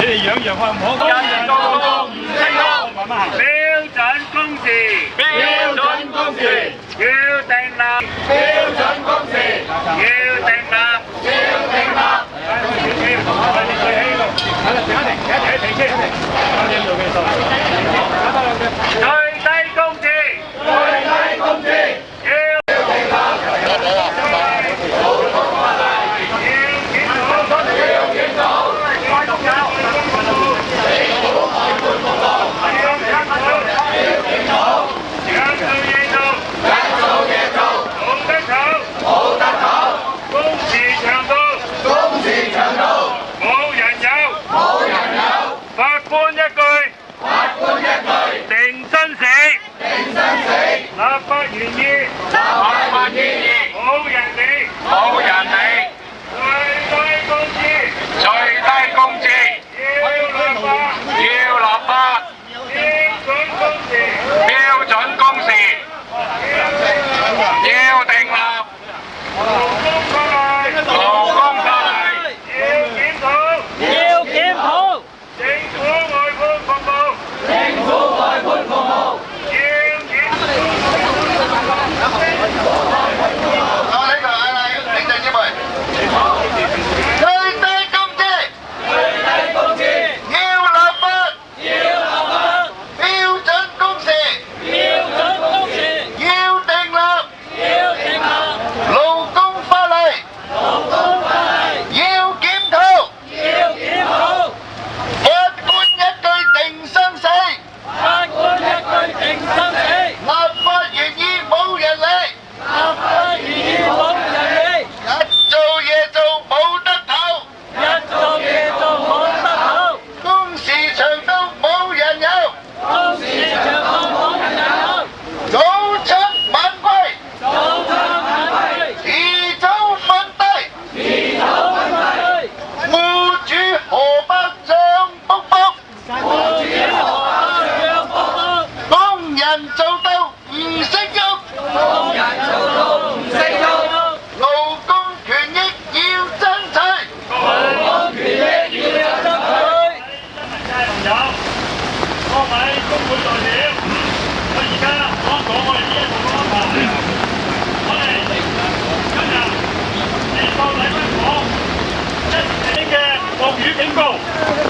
你哋樣樣開唔好，人人個個唔識喐，慢慢行。標準工時，標準工時，要訂立，標準工時，要訂立，要訂立。最低工資，最低工資，要訂立。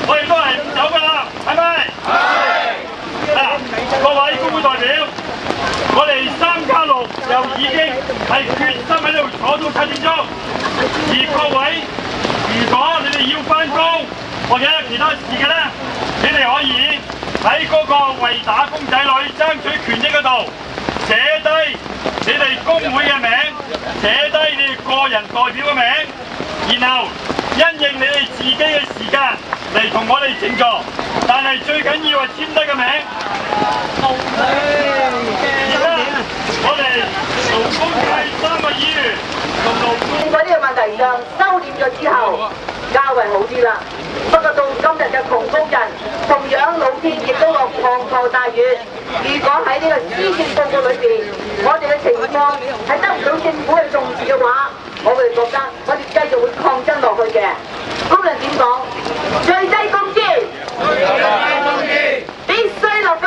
我哋都係唔走㗎啦，係咪？係。嗱，各位工會代表，我哋3+6又已經係決心喺度坐到7點鐘，而各位如果你哋要返工或者有其他事嘅咧，你哋可以喺嗰個為打工仔女爭取權益嗰度寫低你哋工會嘅名，寫低你哋個人代表嘅名，然後因應你哋自己嘅時間嚟同我哋靜坐，但係最緊要係簽低個名。而家我哋勞工界3個議員同勞工喺呢個問題上收斂咗之後，較為好啲啦。不過到今日嘅窮工人，同樣老天亦都落滂沱大雨。如果喺呢個施政報告裏邊，我哋嘅情況係得唔到政府嘅重視嘅話，我哋覺得我哋繼續會抗爭落去嘅。工人點講？最低工資，必須立法。